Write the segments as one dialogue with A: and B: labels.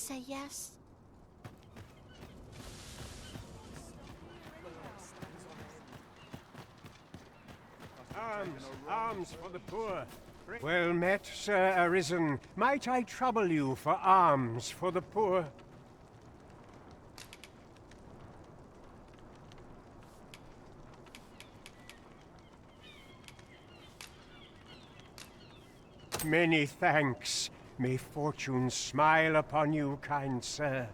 A: say yes?
B: Arms for the poor. Well met, Sir Arisen. Might I trouble you for alms for the poor? Many thanks. May fortune smile upon you, kind sir.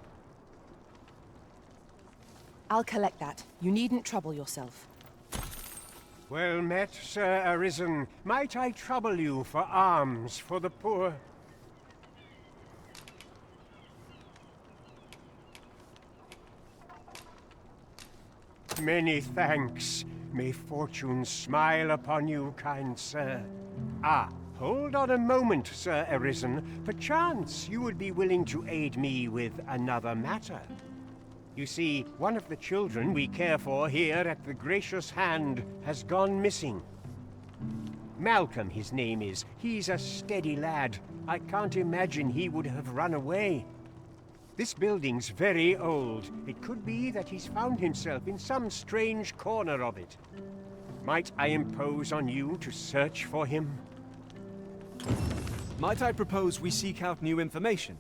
C: I'll collect that. You needn't trouble yourself.
B: Well met, Sir Arisen. Might I trouble you for alms for the poor? Many thanks. May fortune smile upon you, kind sir. Ah, hold on a moment, Sir Arisen. Perchance you would be willing to aid me with another matter. You see, one of the children we care for here at the Gracious Hand has gone missing. Malcolm, his name is. He's a steady lad. I can't imagine he would have run away. This building's very old. It could be that he's found himself in some strange corner of it. Might I impose on you to search for him?
D: Might I propose we seek out new information?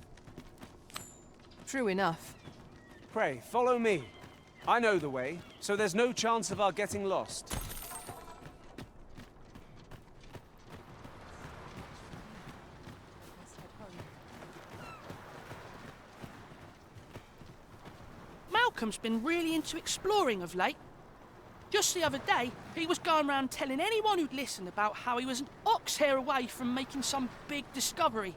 C: True enough.
D: Pray, follow me. I know the way, so there's no chance of our getting lost.
A: Malcolm's been really into exploring of late. Just the other day, he was going around telling anyone who'd listen about how he was an ox hair away from making some big discovery.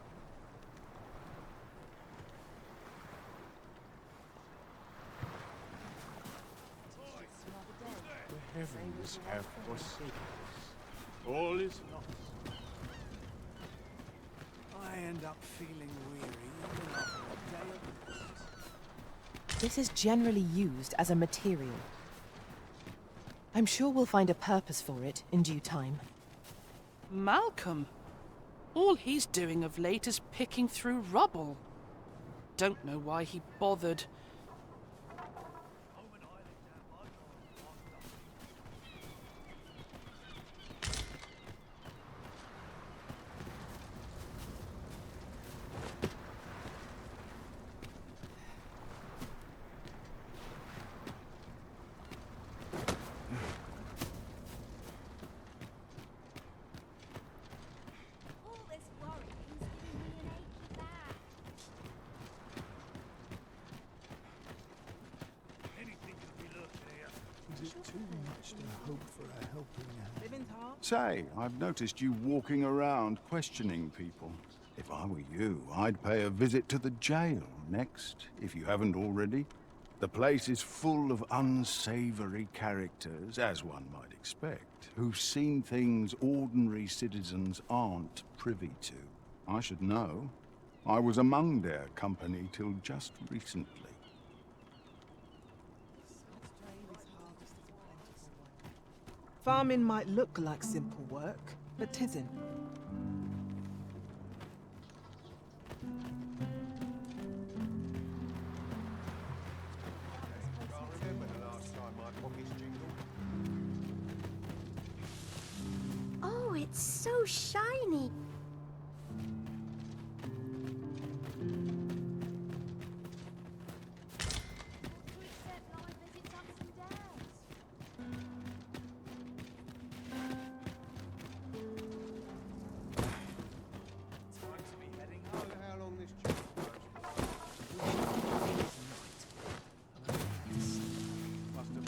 B: The heavens have forsaken us. All is lost.
E: I end up feeling weary even after a day of rest.
C: This is generally used as a material. I'm sure we'll find a purpose for it in due time.
A: Malcolm? All he's doing of late is picking through rubble. Don't know why he bothered.
E: Is it too much to hope for a helping hand?
F: Say, I've noticed you walking around questioning people. If I were you, I'd pay a visit to the jail next, if you haven't already. The place is full of unsavory characters, as one might expect, who've seen things ordinary citizens aren't privy to. I should know. I was among their company till just recently.
G: Farming might look like simple work, but 'tisn't.
H: Oh, it's so shiny.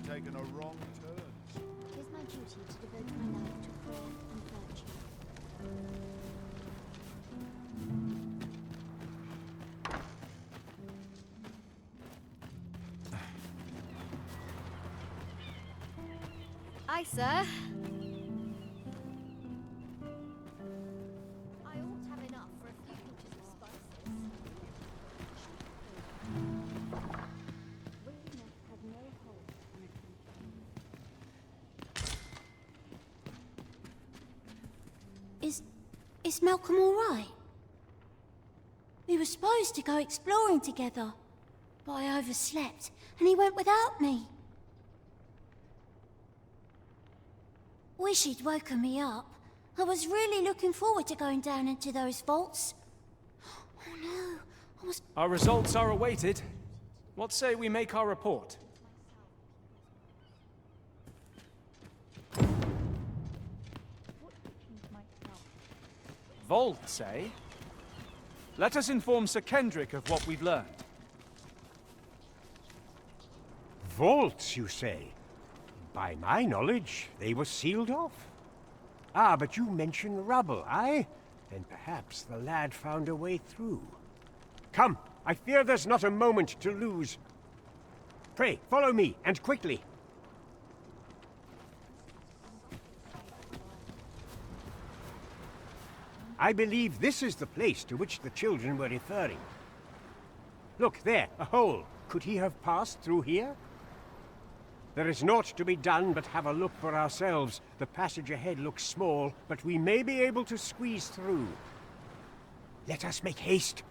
F: Taken a wrong turn.
H: It is my duty to devote my life to fraud and virtue.
I: Aye, sir. I ought to have enough for a few pinches of spices. Wickedness has no hold on a country.
H: Is Malcolm all right? We were supposed to go exploring together, but I overslept, and he went without me. Wish he'd woken me up. I was really looking forward to going down into those vaults. Oh no, I was...
D: Our results are awaited. What say we make our report? Vaults, eh? Let us inform Sir Kendrick of what we've learned.
B: Vaults, you say? By my knowledge, they were sealed off. Ah, but you mention rubble, aye? Then perhaps the lad found a way through. Come, I fear there's not a moment to lose. Pray, follow me, and quickly. I believe this is the place to which the children were referring. Look, there, a hole. Could he have passed through here? There is naught to be done but have a look for ourselves. The passage ahead looks small, but we may be able to squeeze through. Let us make haste.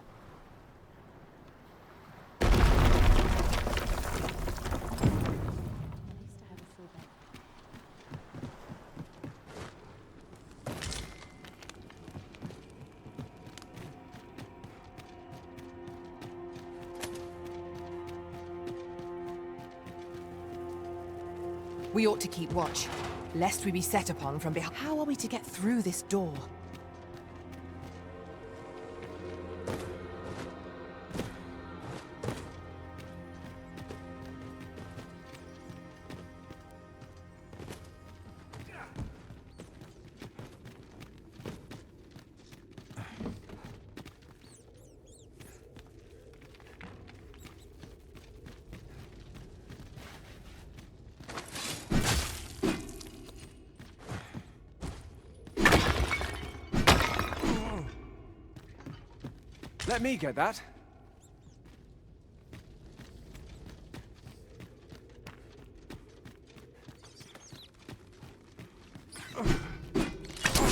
C: We ought to keep watch, lest we be set upon from behind. How are we to get through this door?
D: Let me get that.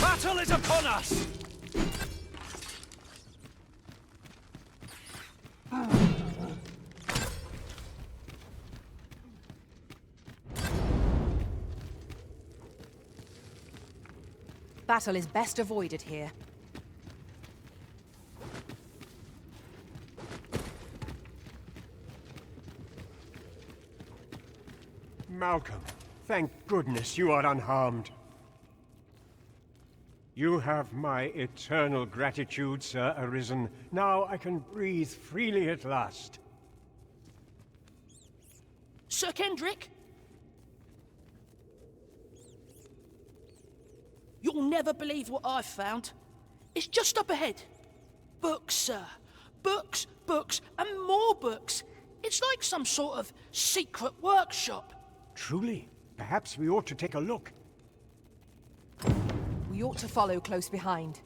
D: Battle is upon us!
C: Battle is best avoided here.
B: Malcolm, thank goodness you are unharmed. You have my eternal gratitude, Sir Arisen. Now I can breathe freely at last.
A: Sir Kendrick? You'll never believe what I've found. It's just up ahead. Books, sir. Books, books, and more books. It's like some sort of secret workshop.
B: Truly? Perhaps we ought to take a look.
C: We ought to follow close behind.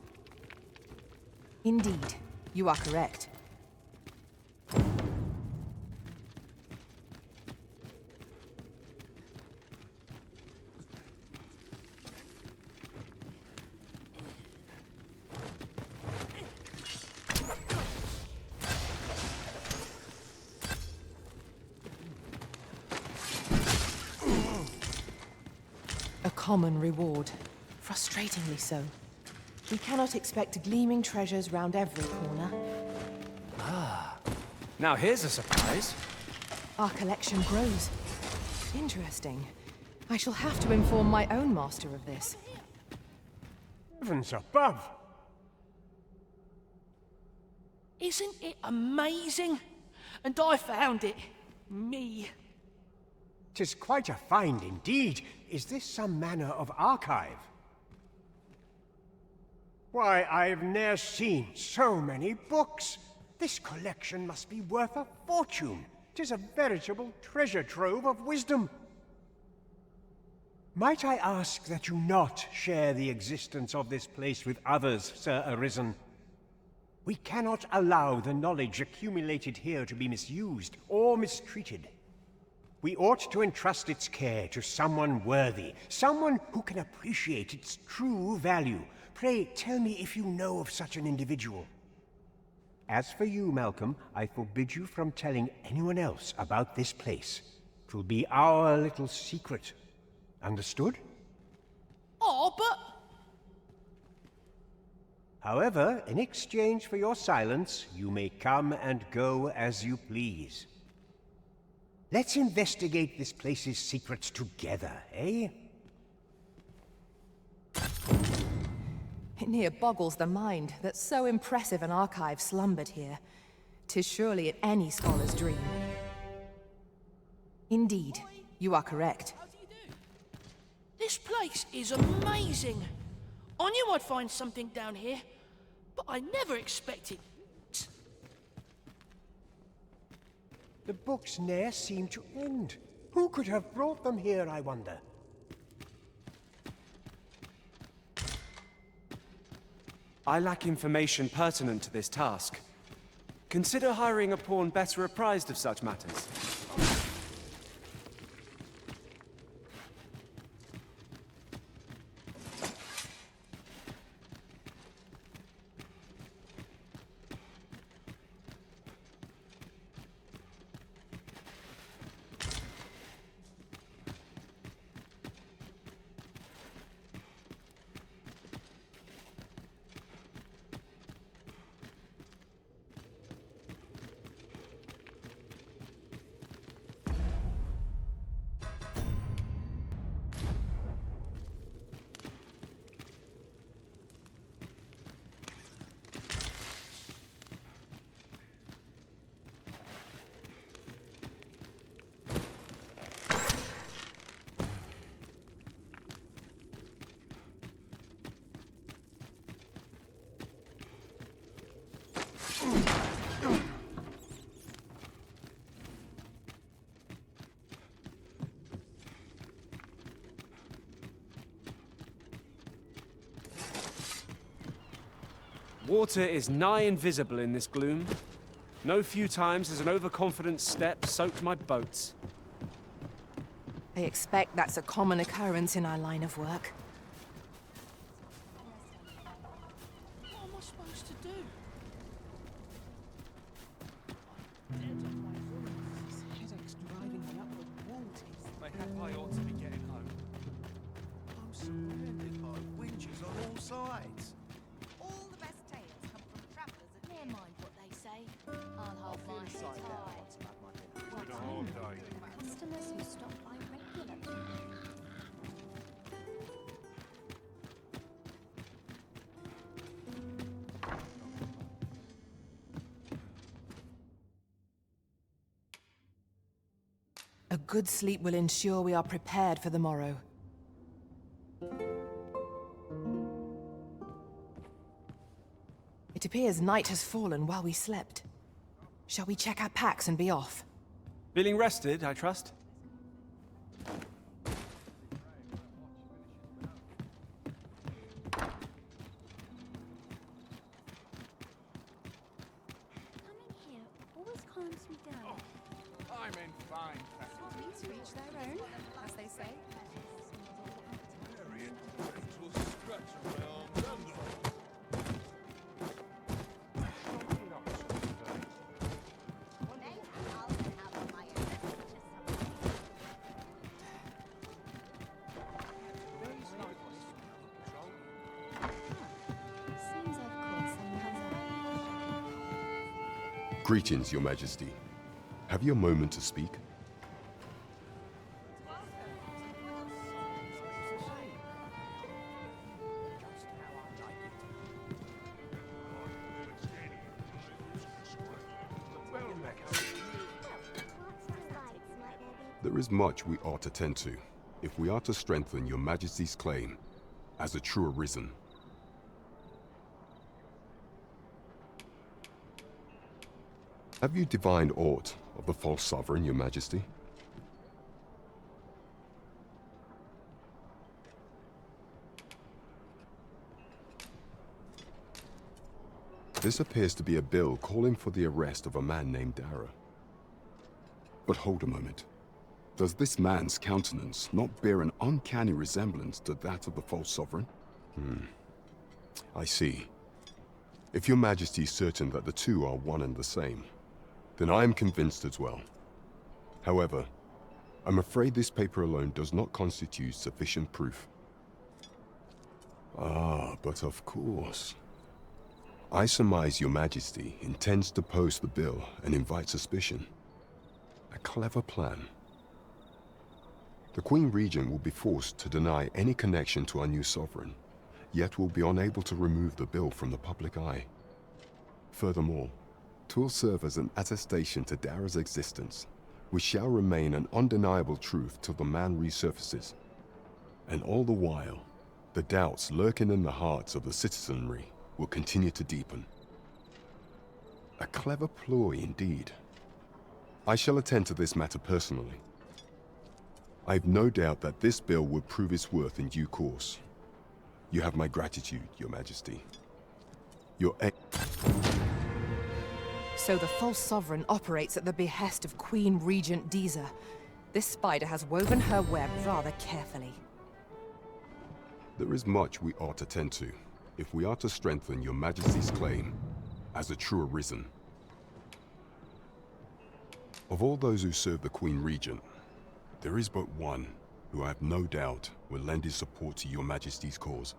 C: Indeed, you are correct. A common reward. Frustratingly so. We cannot expect gleaming treasures round every corner.
D: Now here's a surprise.
C: Our collection grows. Interesting. I shall have to inform my own master of this.
B: Heavens above!
A: Isn't it amazing? And I found it. Me.
B: 'Tis quite a find indeed. Is this some manner of archive? Why, I've ne'er seen so many books. This collection must be worth a fortune. 'Tis a veritable treasure trove of wisdom. Might I ask that you not share the existence of this place with others, Sir Arisen? We cannot allow the knowledge accumulated here to be misused or mistreated. We ought to entrust its care to someone worthy, someone who can appreciate its true value. Pray tell me if you know of such an individual. As for you, Malcolm, I forbid you from telling anyone else about this place. 'Twill be our little secret. Understood?
A: Oh, but...
B: However, in exchange for your silence, you may come and go as you please. Let's investigate this place's secrets together, eh?
C: It near boggles the mind that so impressive an archive slumbered here. 'Tis surely any scholar's dream. Indeed, you are correct.
A: This place is amazing. I knew I'd find something down here, but I never expected...
B: The books ne'er seem to end. Who could have brought them here, I wonder?
D: I lack information pertinent to this task. Consider hiring a pawn better apprised of such matters. Water is nigh invisible in this gloom. No few times has an overconfident step soaked my boats.
C: I expect that's a common occurrence in our line of work.
A: What am I supposed to do?
G: Headache's driving me up the wall,
E: I ought to be getting home. I'm surrounded by winches on all sides.
I: All the best tales come from travellers and never mind what they say. I'll hold my head high. Customers who stop by regularly.
C: A good sleep will ensure we are prepared for the morrow. It appears night has fallen while we slept. Shall we check our packs and be off?
D: Feeling rested, I trust?
I: Coming here always calms me down.
E: I'm in fine.
I: Hobbies reach their own, as they say. Seems I've caught some cover.
J: Greetings, Your Majesty. Have you a moment to speak? There is much we ought to tend to, if we are to strengthen Your Majesty's claim as a true Arisen. Have you divined aught of the false sovereign, Your Majesty? This appears to be a bill calling for the arrest of a man named Dara. But hold a moment. Does this man's countenance not bear an uncanny resemblance to that of the false sovereign? I see. If your Majesty is certain that the two are one and the same, then I am convinced as well. However, I'm afraid this paper alone does not constitute sufficient proof. Ah, but of course. I surmise your Majesty intends to post the bill and invite suspicion. A clever plan. The Queen Regent will be forced to deny any connection to our new sovereign, yet will be unable to remove the bill from the public eye. Furthermore, 'twill serve as an attestation to Dara's existence, which shall remain an undeniable truth till the man resurfaces. And all the while, the doubts lurking in the hearts of the citizenry will continue to deepen. A clever ploy indeed. I shall attend to this matter personally. I've no doubt that this bill will prove its worth in due course. You have my gratitude, Your Majesty.
C: So the false sovereign operates at the behest of Queen Regent Deezer. This spider has woven her web rather carefully.
J: There is much we ought to tend to, if we are to strengthen Your Majesty's claim as a true arisen. Of all those who serve the Queen Regent, there is but one who I have no doubt will lend his support to Your Majesty's cause.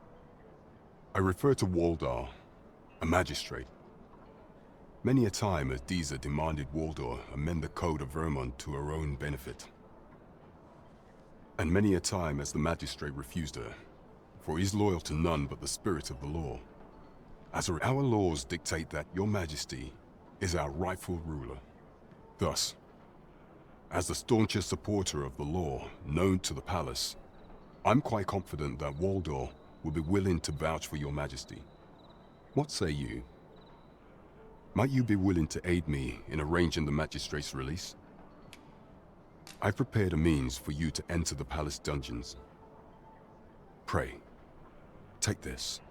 J: I refer to Waldar, a magistrate. Many a time has Deezer demanded Waldar amend the Code of Vermont to her own benefit. And many a time has the magistrate refused her, for he is loyal to none but the spirit of the law. As our laws dictate that Your Majesty is our rightful ruler. Thus, as the staunchest supporter of the law known to the palace, I'm quite confident that Waldar will be willing to vouch for Your Majesty. What say you? Might you be willing to aid me in arranging the magistrate's release? I've prepared a means for you to enter the palace dungeons. Pray, take this.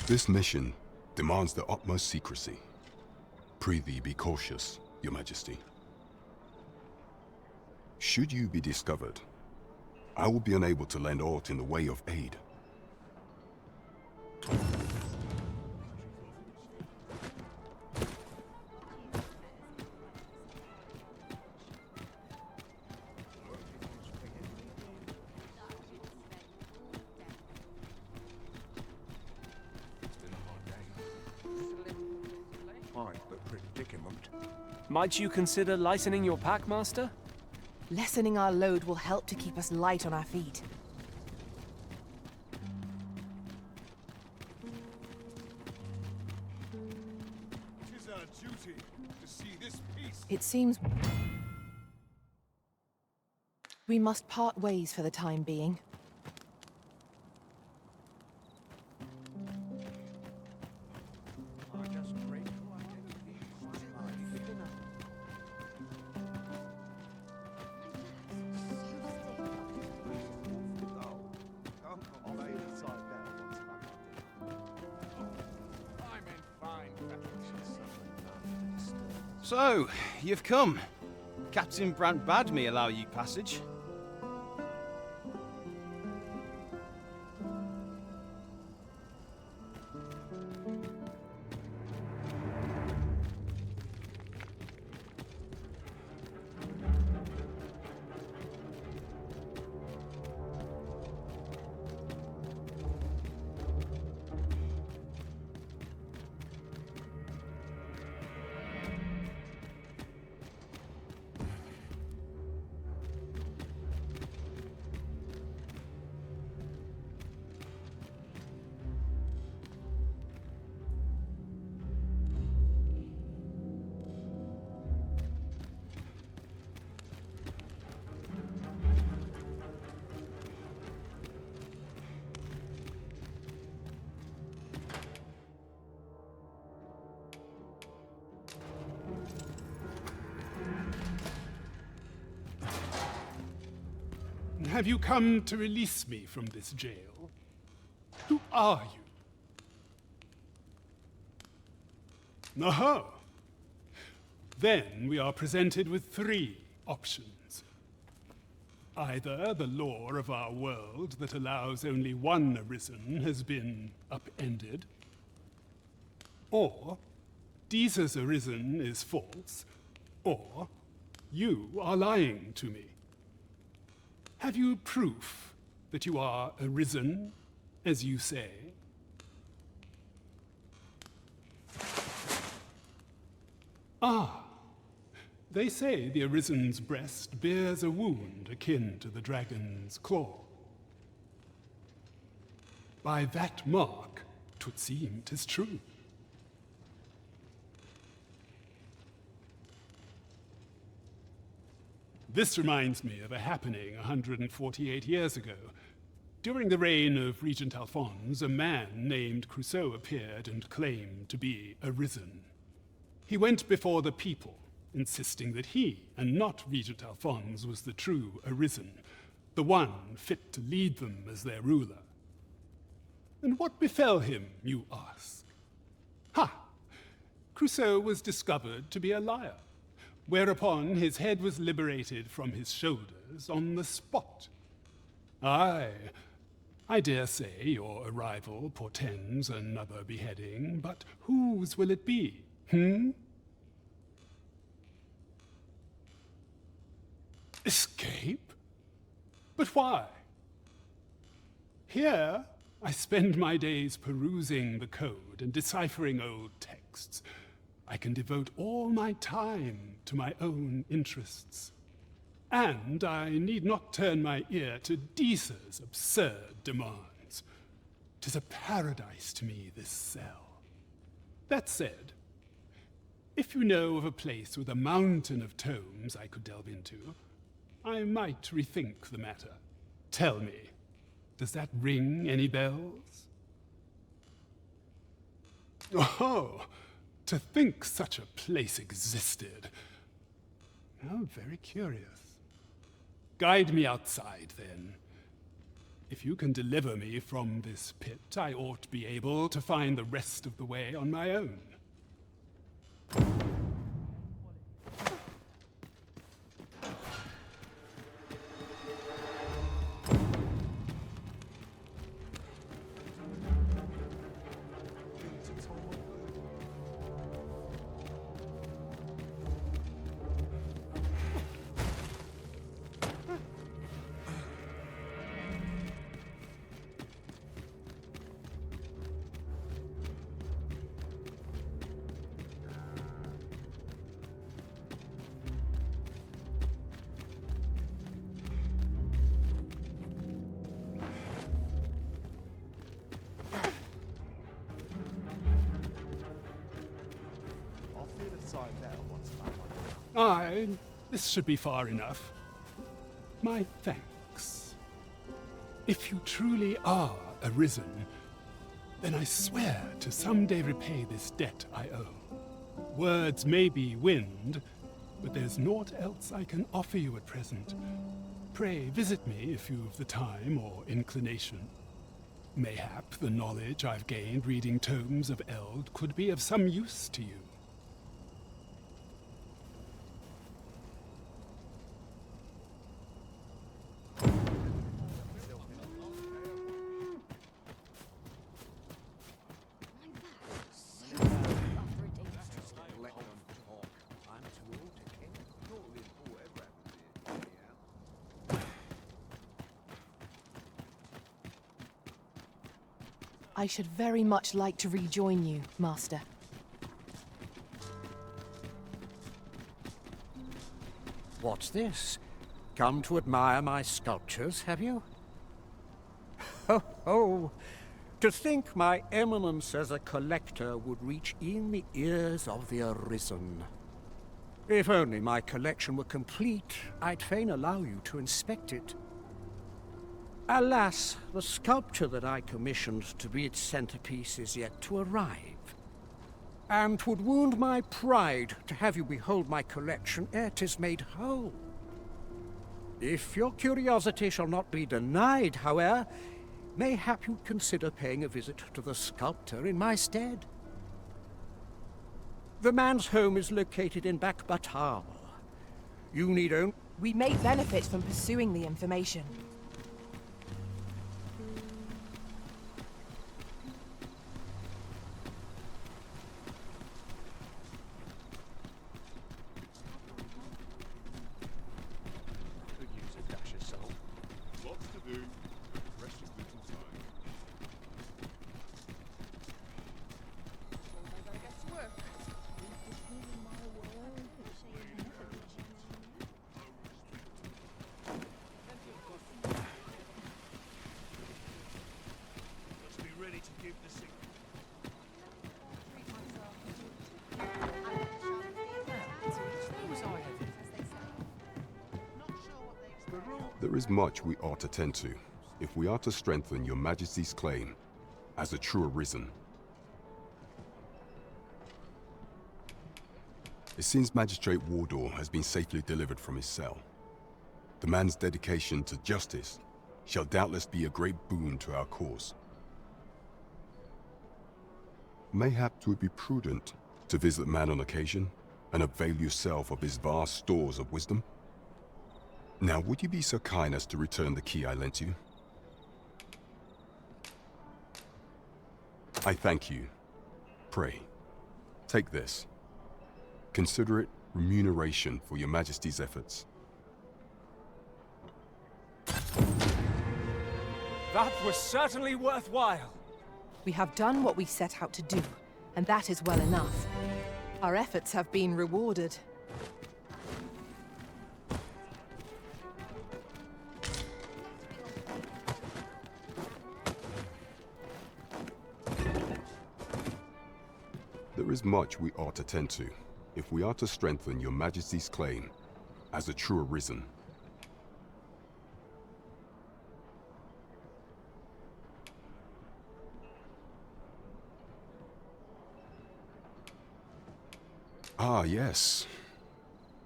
J: This mission demands the utmost secrecy. Prithee be cautious, Your Majesty. Should you be discovered, I will be unable to lend aught in the way of aid.
D: Might you consider lightening your pack, Master?
C: Lessening our load will help to keep us light on our feet.
E: It is our duty to see this peace.
C: It seems we must part ways for the time being.
K: So, you've come. Captain Brant bade me allow you passage.
L: Have you come to release me from this jail? Who are you? Aha! Then we are presented with three options. Either the law of our world that allows only one arisen has been upended, Or Jesus arisen is false, or you are lying to me. Have you proof that you are arisen, as you say? Ah, they say the arisen's breast bears a wound akin to the dragon's claw. By that mark, 'twould seem 'tis true. This reminds me of a happening 148 years ago. During the reign of Regent Alphonse, a man named Crusoe appeared and claimed to be arisen. He went before the people, insisting that he, and not Regent Alphonse, was the true arisen, the one fit to lead them as their ruler. And what befell him, you ask? Ha! Crusoe was discovered to be a liar, whereupon his head was liberated from his shoulders on the spot. Aye, I dare say your arrival portends another beheading, but whose will it be, Escape? But why? Here, I spend my days perusing the code and deciphering old texts. I can devote all my time to my own interests. And I need not turn my ear to Deesa's absurd demands. 'Tis a paradise to me, this cell. That said, if you know of a place with a mountain of tomes I could delve into, I might rethink the matter. Tell me, does that ring any bells? Oh, to think such a place existed. How very curious. Guide me outside, then. If you can deliver me from this pit, I ought to be able to find the rest of the way on my own. Aye, this should be far enough. My thanks. If you truly are arisen, then I swear to someday repay this debt I owe. Words may be wind, but there's naught else I can offer you at present. Pray visit me if you've the time or inclination. Mayhap the knowledge I've gained reading tomes of Eld could be of some use to you.
C: I should very much like to rejoin you, Master.
M: What's this? Come to admire my sculptures, have you? Ho ho! To think my eminence as a collector would reach in the ears of the arisen. If only my collection were complete, I'd fain allow you to inspect it. Alas, the sculpture that I commissioned to be its centerpiece is yet to arrive. And 'twould wound my pride to have you behold my collection ere 'tis made whole. If your curiosity shall not be denied, however, mayhap you'd consider paying a visit to the sculptor in my stead. The man's home is located in Bakbatal. You need only...
C: We may benefit from pursuing the information.
E: keep the secret.
J: There is much we ought to tend to, if we are to strengthen your Majesty's claim as a true Arisen. It seems Magistrate Wardor has been safely delivered from his cell. The man's dedication to justice shall doubtless be a great boon to our cause. Mayhap 'twould be prudent to visit the man on occasion and avail yourself of his vast stores of wisdom. Now, would you be so kind as to return the key I lent you? I thank you. Pray, take this. Consider it remuneration for your Majesty's efforts.
D: That was certainly worthwhile.
C: We have done what we set out to do, and that is well enough. Our efforts have been rewarded.
J: There is much we ought to tend to, if we are to strengthen your Majesty's claim as a true Arisen. Ah, yes.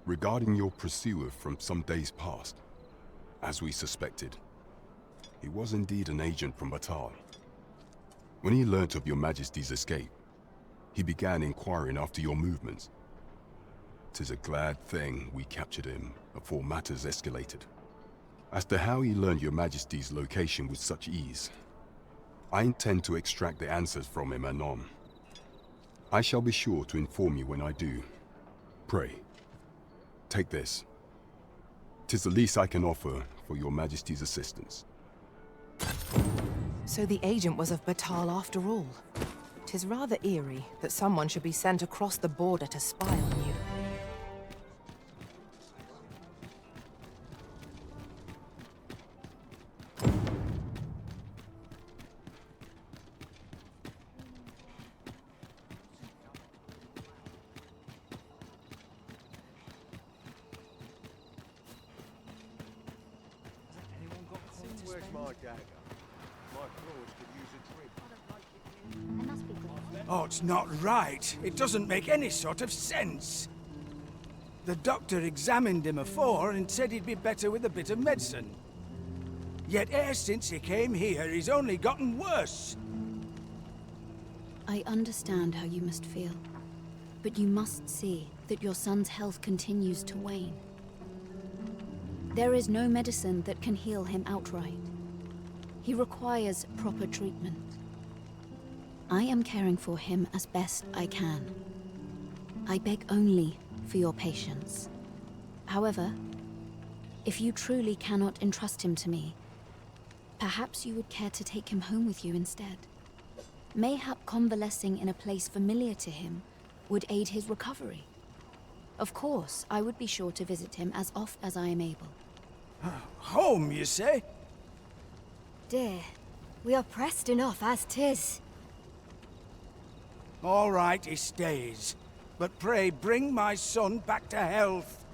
J: Regarding your pursuer from some days past, as we suspected, he was indeed an agent from Batal. When he learnt of your Majesty's escape, he began inquiring after your movements. 'Tis a glad thing we captured him before matters escalated. As to how he learned your Majesty's location with such ease, I intend to extract the answers from him anon. I shall be sure to inform you when I do. Pray, take this. 'Tis the least I can offer for your Majesty's assistance.
C: So the agent was of Batal after all. 'Tis rather eerie that someone should be sent across the border to spy on you.
B: Where's my dagger? My claws could use a trim.
N: Oh, it's not right. It doesn't make any sort of sense. The doctor examined him afore and said he'd be better with a bit of medicine. Yet e'er since he came here, he's only gotten worse.
O: I understand how you must feel, but you must see that your son's health continues to wane. There is no medicine that can heal him outright. He requires proper treatment. I am caring for him as best I can. I beg only for your patience. However, if you truly cannot entrust him to me, perhaps you would care to take him home with you instead. Mayhap convalescing in a place familiar to him would aid his recovery. Of course, I would be sure to visit him as oft as I am able.
N: Home, you say?
P: Dear, we are pressed enough as 'tis.
N: All right, he stays. But pray bring my son back to health.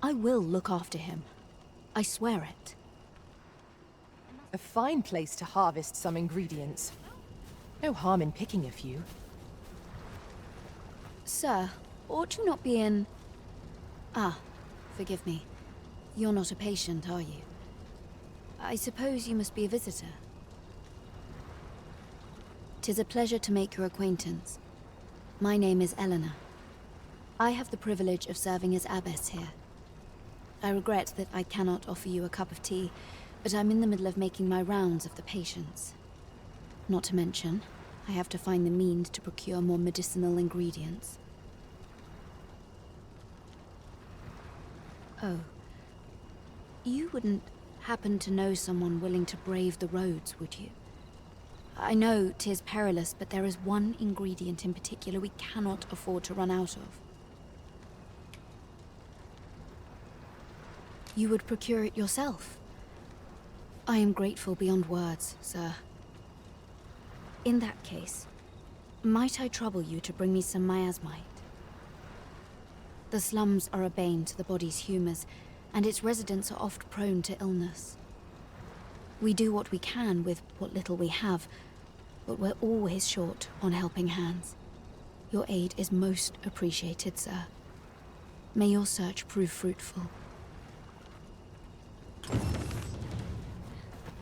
O: I will look after him. I swear it.
C: A fine place to harvest some ingredients. No harm in picking a few.
O: Sir, ought you not be in... Ah, forgive me. You're not a patient, are you? I suppose you must be a visitor. 'Tis a pleasure to make your acquaintance. My name is Eleanor. I have the privilege of serving as abbess here. I regret that I cannot offer you a cup of tea, but I'm in the middle of making my rounds of the patients. Not to mention, I have to find the means to procure more medicinal ingredients. Oh. You wouldn't happen to know someone willing to brave the roads, would you? I know 'tis perilous, but there is one ingredient in particular we cannot afford to run out of. You would procure it yourself? I am grateful beyond words, sir. In that case, might I trouble you to bring me some miasmite? The slums are a bane to the body's humors, and its residents are oft prone to illness. We do what we can with what little we have, but we're always short on helping hands. Your aid is most appreciated, sir. May your search prove fruitful.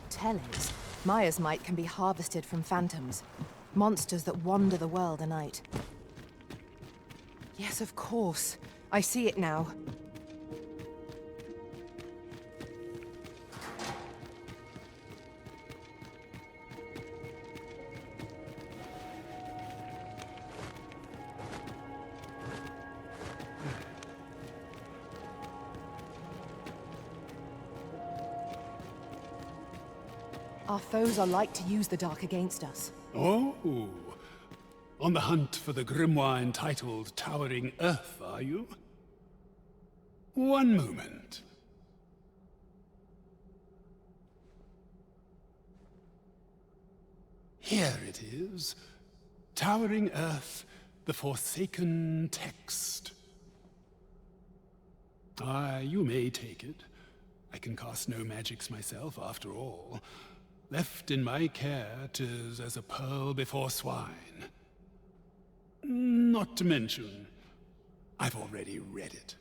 C: Tellings. Miasmite can be harvested from phantoms, monsters that wander the world a night. Yes, of course. I see it now. Our foes are like to use the dark against us.
L: Oh, on the hunt for the grimoire entitled Towering Earth, are you? One moment. Here it is. Towering Earth, the Forsaken Text. You may take it. I can cast no magics myself, after all. Left in my care, 'tis as a pearl before swine. Not to mention, I've already read it.